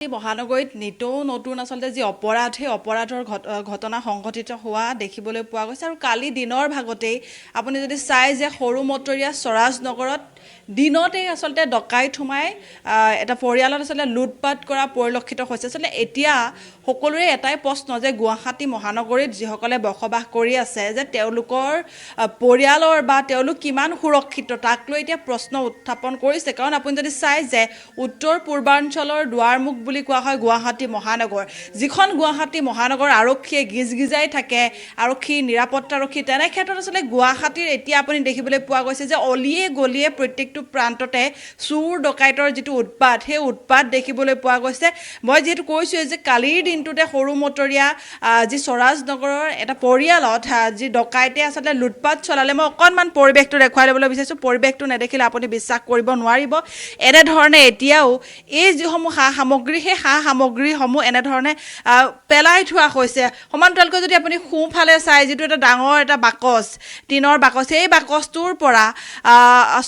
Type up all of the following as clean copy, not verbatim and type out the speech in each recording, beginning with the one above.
মহানগৰীত নিতৌ নতুন আচলতে যি অপৰাধ সেই অপৰাধৰ ঘটনা সংঘটিত হোৱা দেখিবলৈ পোৱা গৈছে আৰু কালি দিনৰ ভাগতেই আপুনি যদি চাই যে সৰু মটৰীয়া স্বৰাজ নগৰত দিনতেই আচলতে ডকাইত সোমাই এটা পৰিয়ালত আচলতে লুটপাট কৰা পৰিলক্ষিত হৈছে। আচলতে এতিয়া সকলোৰে এটাই প্ৰশ্ন যে গুৱাহাটী মহানগৰীত যিসকলে বসবাস কৰি আছে যে তেওঁলোকৰ পৰিয়ালৰ বা তেওঁলোক কিমান সুৰক্ষিত তাক লৈ এতিয়া প্ৰশ্ন উত্থাপন কৰিছে। কাৰণ আপুনি যদি চাই যে উত্তৰ পূৰ্বাঞ্চলৰ দুৱাৰমুখ বুলি কোৱা হয় গুৱাহাটী মহানগৰ, যিখন গুৱাহাটী মহানগৰ আৰক্ষীয়ে গিজগিজাই থাকে, আৰক্ষী নিৰাপত্তাৰক্ষী, তেনে ক্ষেত্ৰত আচলতে গুৱাহাটীৰ এতিয়া আপুনি দেখিবলৈ পোৱা গৈছে যে অলিয়ে গলিয়ে প্ৰত্যেকটো প্ৰান্ততে চুৰ ডকাইতৰ যিটো উৎপাত সেই উৎপাত দেখিবলৈ পোৱা গৈছে। মই যিহেতু কৈছোঁ যে কালিৰ দিনটোতে সৰু মটৰীয়া যি স্বৰাজ নগৰৰ এটা পৰিয়ালত যি ডকাইতে আচলতে লুটপাত চলালে, মই অকণমান পৰিৱেশটো দেখুৱাই ল'বলৈ বিচাৰিছোঁ। পৰিৱেশটো নেদেখিলে আপুনি বিশ্বাস কৰিব নোৱাৰিব। এনেধৰণে এতিয়াও এই যিসমূহ সা সামগ্ৰী সেই সা সামগ্ৰীসমূহ এনেধৰণে পেলাই থোৱা হৈছে। সমান্তৰালকৈ যদি আপুনি সোঁফালে চাই যিটো এটা ডাঙৰ এটা বাকচ, টিনৰ বাকচ, সেই বাকচটোৰ পৰা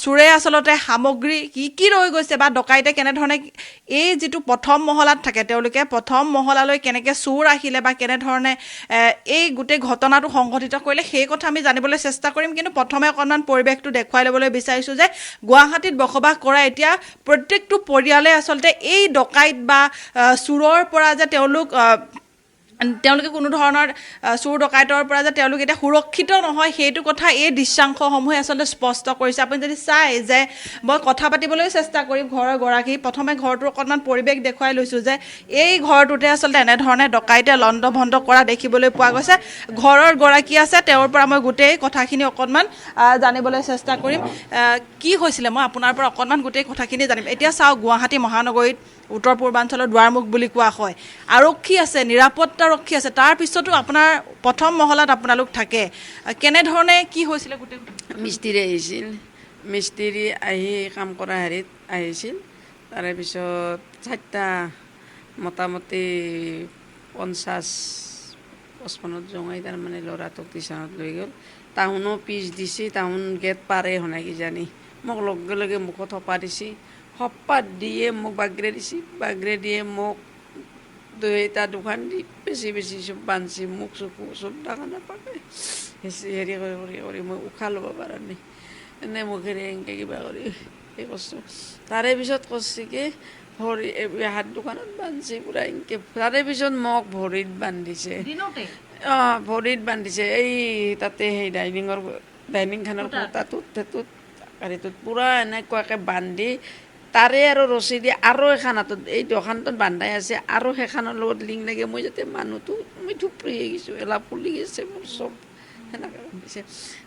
চোৰে আচলতে সামগ্ৰী কি ৰৈ গৈছে বা ডকাইতে কেনেধৰণে এই যিটো প্ৰথম মহলাত থাকে তেওঁলোকে প্ৰথম মহলালৈ কেনেকৈ চোৰ আহিলে বা কেনেধৰণে এই গোটেই ঘটনাটো সংঘটিত কৰিলে সেই কথা আমি জানিবলৈ চেষ্টা কৰিম। কিন্তু প্ৰথমে অকণমান পৰিৱেশটো দেখুৱাই ল'বলৈ বিচাৰিছোঁ যে গুৱাহাটীত বসবাস কৰা এতিয়া প্ৰত্যেকটো পৰিয়ালে আচলতে এই ডকাইত বা চোৰৰ পৰা যে তেওঁলোকে কোনো ধৰণৰ চোৰ ডকাইতৰ পৰা যে তেওঁলোক এতিয়া সুৰক্ষিত নহয় সেইটো কথা এই দৃশ্যাংশসমূহে আচলতে স্পষ্ট কৰিছে। আপুনি যদি চাই যে মই কথা পাতিবলৈ চেষ্টা কৰিম ঘৰৰ গৰাকী, প্ৰথমে ঘৰটোৰ অকণমান পৰিৱেশ দেখুৱাই লৈছোঁ যে এই ঘৰটোতে আচলতে এনেধৰণে ডকাইতে লণ্ড ভণ্ড কৰা দেখিবলৈ পোৱা গৈছে। ঘৰৰ গৰাকী আছে, তেওঁৰ পৰা মই গোটেই কথাখিনি অকণমান জানিবলৈ চেষ্টা কৰিম। কি হৈছিলে মই আপোনাৰ পৰা অকণমান গোটেই কথাখিনি জানিম। এতিয়া চাওক গুৱাহাটী মহানগৰীত উত্তৰ পূৰ্বাঞ্চলৰ দুৱাৰমুখ বুলি কোৱা হয়, আৰক্ষী আছে, নিৰাপত্তাৰক্ষী আছে, তাৰপিছতো আপোনাৰ প্ৰথম মহলাত আপোনালোক থাকে। কেনেধৰণে কি হৈছিলে গোটেই? মিস্ত্ৰী আহিছিল, মিস্ত্ৰী আহি কাম কৰা হেৰিত আহিছিল। তাৰে পিছত 4টা মোটামুটি 50-55 জঙাই তাৰমানে ল'ৰাটোক টিউশ্যনত লৈ গ'ল। তাহোনো পিচ দিছে, তাহোন গেট পাৰে শুনাই কিজানি মোক লগে লগে মুখত সপা দিছে, সপা দিয়ে মোক বাগৰে দিছে, বাগৰে দিয়ে মোক দুটা দোকান দি বেছি চব বান্ধছি, মোক চকু চব ডাঙৰ নাপাকে হেৰি কৰি মই উশাহ ল'ব পৰা নাই। এনেই মুখেৰে এনেকৈ কিবা কৰি সেই কৰিছোঁ। তাৰে পিছত কৰিছে কি ভৰি হাত দোকানত বান্ধিছে পূৰা এনেকৈ। তাৰে পিছত মোক ভৰিত বান্ধিছে, ভৰিত বান্ধিছে এই তাতে সেই ডাইনিংখনৰ খুটাটোত হেৰিটোত পূৰা এনেকুৱাকৈ বান্ধি তাৰে আৰু ৰছী দি আৰু এখন হাতত এই দোকানটোত বান্ধাই আছে আৰু সেইখনৰ লগত লিংক লাগে। মই যাতে মানুহটো মই থুপৰি গৈছোঁ, এলা ফুলি গৈছে মোৰ চব সেনেকৈ বান্ধিছে।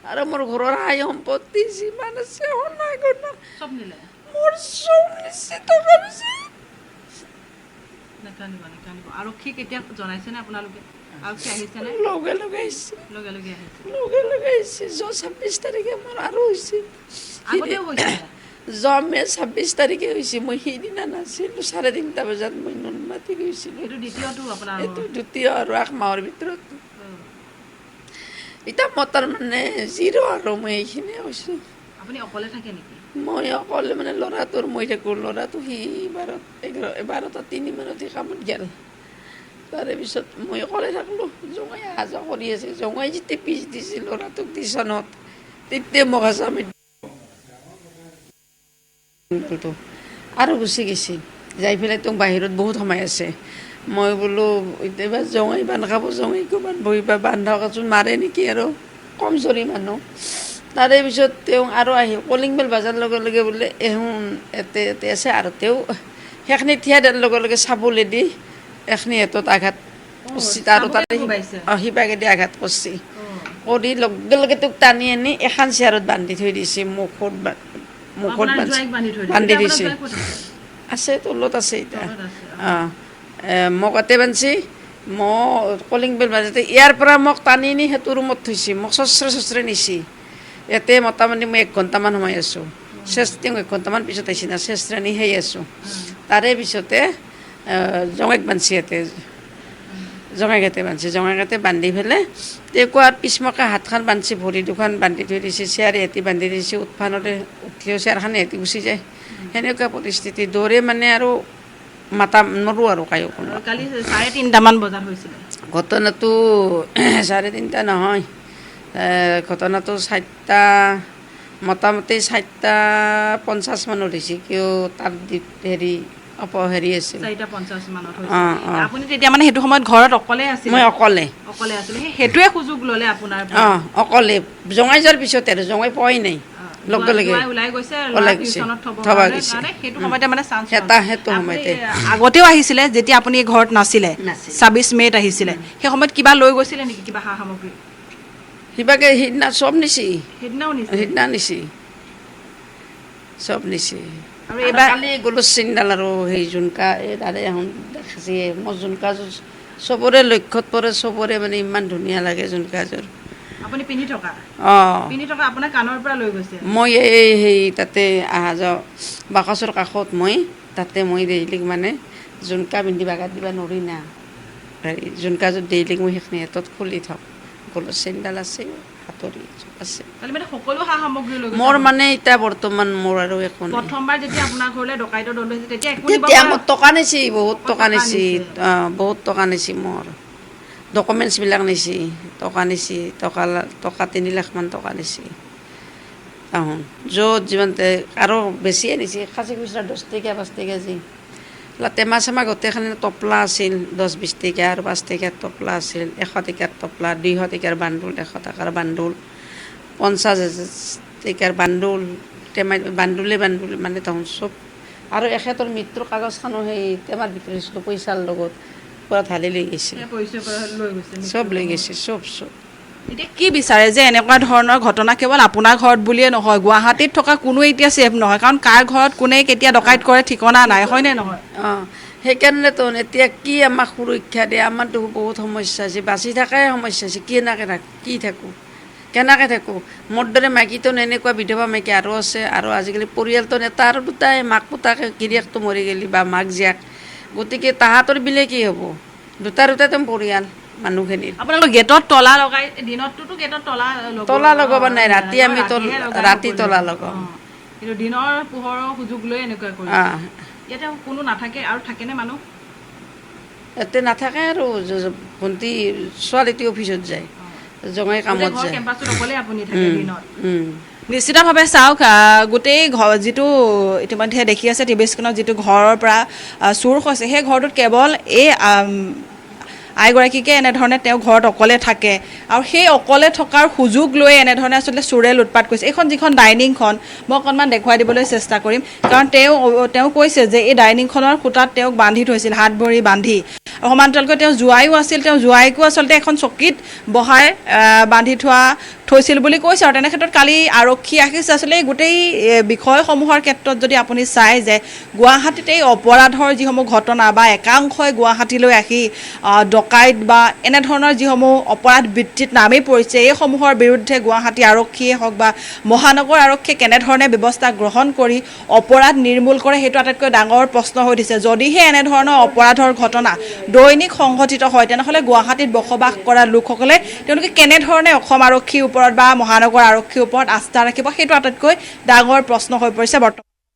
আৰু মোৰ ঘৰৰ হাই সম্পত্তি যিমান আছে সোণা গহনা চব নিলে, মোৰ চব নিছে, টকা দিছে। আৰক্ষীক এতিয়া জনাইছেনে আপোনালোকে? আৰক্ষী আহিছেনে? লগে লগে আহিছে, লগে লগে আহিছে, লগে লগে আহিছে। 26 তাৰিখে মোৰ আৰু হৈছে, আগতেও হৈছিলে। 26 তাৰিখে হৈছে। মই সেইদিনা নাছিলোঁ, 3:30 বজাত মই নুনমাটি গৈছিলোঁ। এইটো দ্বিতীয়টো আপোনাৰ? এইটো দ্বিতীয় আৰু 1 মাহৰ ভিতৰত। এতিয়া মই তাৰমানে জিৰ' আৰু মই এইখিনিয়ে কৈছোঁ। আপুনি অকলে থাকে নেকি? মই অকলে মানে ল'ৰাটোৰ মই থাকোঁ। ল'ৰাটো সি 12টা 3 মানত সি কামত গ'ল। তাৰে পিছত মই অকলে থাকলোঁ। জঙাই অহা যোৱা কৰি আছে। জঙাই যেতিয়া পিচ দিছে ল'ৰাটোক টিউশ্যনত তেতিয়া মোক আছামি আৰু গুচি গৈছে, যাই পেলাই তোক বাহিৰত বহুত সময় আছে। মই বোলো এতিয়া জঙাই বান্ধ খাব, জঙাইকো বহিবা বান্ধাকচোন মাৰে নেকি আৰু কমজোৰি মানুহ। তাৰে পিছত তেওঁ আৰু আহি কলিং বেল বাজাৰ লগে লগে বোলে এহোন এতে আছে আৰু তেওঁ সেইখিনি থিয়া দিয়াৰ লগে লগে চাবলৈ দি এখিনি হাতত আঘাত কৰিছে, আৰু তাতে সিপাকেদি আঘাত কৰিছে। কৰি লগে লগে তোক টানি আনি এখন চেয়াৰত বান্ধি থৈ দিছে, মুখত বান্ধি দিছে। আছে তলত আছে এতিয়া। মোক তাতে বান্ধিছে, মোক কলিং বেল বাজোতে ইয়াৰ পৰা মোক টানি নি সেইটো ৰুমত থৈছে, মোক চচৰে নিছে। ইয়াতে মোটামুটি মই 1 ঘণ্টামান সোমাই আছোঁ। তেওঁ 1 ঘণ্টামান পিছত আহিছে না, চেষ্টা নি সেই আছোঁ। তাৰে পিছতে জঙাইক বান্ধিছে, ইয়াতে জঙাইঘাটে বান্ধিছে। জঙাইঘাটে বান্ধি পেলাই তেওঁ কোৱাৰ পিছমকে হাতখন বান্ধিছে, ভৰি দুখন বান্ধি থৈ দিছে, চেয়াৰ এহেঁতি বান্ধি দিছে। উঠফানতে উঠিও চেয়াৰখন এহেঁতি গুচি যায়। সেনেকুৱা পৰিস্থিতি। দৌৰে মানে আৰু মাতা নৰো আৰু কায়ো কোনো। কালি 3:30মান বজাত হৈছিলে। ঘটনাটো 3:30 নহয়, ঘটনাটো 4টা, মোটামুটি 4:50 মানত হৈছে। কিয় তাৰ হেৰি আছিল 4:50 মানত অঁ হৈছিলে। অঁ আপুনি তেতিয়া মানে সেইটো সময়ত ঘৰত অকলে আছিল? মই অকলে আছিলে। সেইটোৱে সুযোগ ল'লে আপোনাৰ পৰা? অঁ অকলে। জঙাই যোৱাৰ পিছতে আৰু জঙাই পোৱাই নাই লগে লগে ওলাই গৈছে ওলাই গৈছে টিউচনত থ'ব থবা কাৰণে, গৈছে। সেইটো সময়তে মানে চান্স সেইটো সময়তে আগতেও আহিছিলে যেতিয়া আপুনি ঘৰত নাছিলে? 26 মে'ত আহিছিলে। সেই সময়ত কিবা লৈ গৈছিলে নেকি, কিবা সা সামগ্ৰী? সিবাকে সিদিনা চব নিছি, সেইদিনাও নিছে? সিদিনা নিছি, চব নিছি। আৰু এইবাৰ কালি গ'লো চিন্দাল আৰু সেই জোনকা এই তাৰে এখন দেখাইছে মোৰ জোনকাযোৰ চবৰে লক্ষ্যত পৰে, চবৰে মানে ইমান ধুনীয়া লাগে জোনকাযোৰ। আপুনি পিন্ধি থকা আপোনাৰ কাণৰ পৰা লৈ গৈছে? মই সেই তাতে অহা যোৱা বাকচৰ কাষত মই তাতে মই ডেইলি মানে জোনকা পিন্ধি বাগাত দিবা নৰি না, হেৰি জোনকাযোৰ ডেইলি মই সেইখিনি হাতত খুলি থওঁ। গলত চেইনডাল আছে, হাতৰি আছে। মানে সকলো সা সামগ্ৰী লৈ গৈছে? মোৰ মানে এতিয়া বৰ্তমান মোৰ আৰু একো নাই। প্ৰথমবাৰ যেতিয়া আপোনাৰ ঘৰলৈ ডকাইতৰ দল আহিছিল তেতিয়া একো নিব তেতিয়া মোৰ টকা নিছি, বহুত টকা নিছি, নিছে? বহুত টকা নিছি। মোৰ ডকুমেণ্টছবিলাক নিছি, টকা নিছি, টকা 3 লাখমান টকা নিছি। তাহোন য'ত যিমান আৰু বেছিয়ে নিছি, খাচী খুচৰা 10 টকীয়া 5 টকীয়া যি টেমা চেমা গোটেইখানি টোপলা আছিল, 10-20 টকীয়া আৰু 5 টকীয়াৰ টোপলা আছিল, 100 টকীয়াৰ টোপলা, 200 টকীয়াৰ বান্দোল, 100 টকাৰ বান্দোল, 50 টকীয়াৰ বান্দোল, টেমা বান্দোলে মানে তাহোন চব। আৰু এখেতৰ মৃত্যুৰ কাগজখনো সেই টেমাৰ ভিতৰত দিছিলোঁ পইচাৰ লগত, পূৰা ঢালি লৈ গৈছে, চব লৈ গৈছে, চব। এতিয়া কি বিচাৰে যে এনেকুৱা ধৰণৰ ঘটনা কেৱল আপোনাৰ ঘৰত বুলিয়ে নহয়, গুৱাহাটীত থকা কোনো এতিয়া ছেফ নহয়, কাৰণ কাৰ ঘৰত কোনে কেতিয়া ডকাইত কৰে ঠিকনা নাই, হয়নে নহয়? সেইকাৰণেতো এতিয়া কি আমাক সুৰক্ষা দিয়ে? আমাৰতো বহুত সমস্যা আছে, বাচি থকাই সমস্যা আছে। কেনেকৈ থাকোঁ? মোৰ দৰে মাইকীটো এনেকুৱা বিধৱা মাইকী আৰু আছে, আৰু আজিকালি পৰিয়ালটো এটা আৰু দুটাই, মাক পুতাকে গিৰিয়েকটো মৰি গ'লি বা মাক জীয়াক, গতিকে তাহাঁতৰ বিলে কি হ'ব? দুটাতো পৰিয়াল মানুহখিনিৰ। আপোনালোক গেটত তলা লগাই, দিনততো গেটত তলা লগাব নাই, ৰাতি আমি ৰাতি তলা লগাওঁ। কিন্তু দিনৰ পোহৰৰ সুযোগ লৈ এনেকুৱা কৰি ইয়াতে কোনো নাথাকে? আৰু থাকেনে মানুহ? ইয়াতে নাথাকে আৰু ভণ্টি ছোৱালীটো অফিচত যায়, জঙাই কামত যায়। নিশ্চিতভাৱে চাওক, গোটেই যিটো ইতিমধ্যে দেখি আছে টিভি স্ক্ৰীণত, যিটো ঘৰৰ পৰা চুৰ হৈছে, সেই ঘৰটোত কেৱল এই আইগৰাকীকে এনেধৰণে তেওঁ ঘৰত অকলে থাকে, আৰু সেই অকলে থকাৰ সুযোগ লৈ এনেধৰণে আচলতে চোৰে লুটপাত কৰিছে। এইখন যিখন ডাইনিংখন মই অকণমান দেখুৱাই দিবলৈ চেষ্টা কৰিম, কাৰণ তেওঁ কৈছে যে এই ডাইনিংখনৰ খুঁটাত তেওঁক বান্ধি থৈছিল, হাত ভৰি বান্ধি। সমান্তৰালকৈ তেওঁ জোৱাইও আছিল, তেওঁ জোৱাইকো আচলতে এখন চকীত বহাই বান্ধি থৈছিল বুলি কৈছে। আৰু তেনে ক্ষেত্ৰত কালি আৰক্ষী আহিছে। আচলতে এই গোটেই বিষয়সমূহৰ ক্ষেত্ৰত যদি আপুনি চাই যে গুৱাহাটীত এই অপৰাধৰ যিসমূহ ঘটনা বা একাংশই গুৱাহাটীলৈ আহি ডকাইত বা এনেধৰণৰ যিসমূহ অপৰাধ বৃত্তিত নামেই পৰিছে, এইসমূহৰ বিৰুদ্ধে গুৱাহাটী আৰক্ষীয়ে হওক বা মহানগৰ আৰক্ষীয়ে কেনেধৰণে ব্যৱস্থা গ্ৰহণ কৰি অপৰাধ নিৰ্মূল কৰে, সেইটো আটাইতকৈ ডাঙৰ প্ৰশ্ন হৈ দিছে। যদিহে এনেধৰণৰ অপৰাধৰ ঘটনা দৈনিক সংঘটিত হয়, তেনেহ'লে গুৱাহাটীত বসবাস কৰা লোকসকলে তেওঁলোকে কেনেধৰণে অসম আৰক্ষীৰ ওপৰত বা মহানগৰ আৰক্ষীৰ ওপৰত আস্থা ৰাখিব, সেইটো আটাইতকৈ ডাঙৰ প্ৰশ্ন হৈ পৰিছে বৰ্তমান।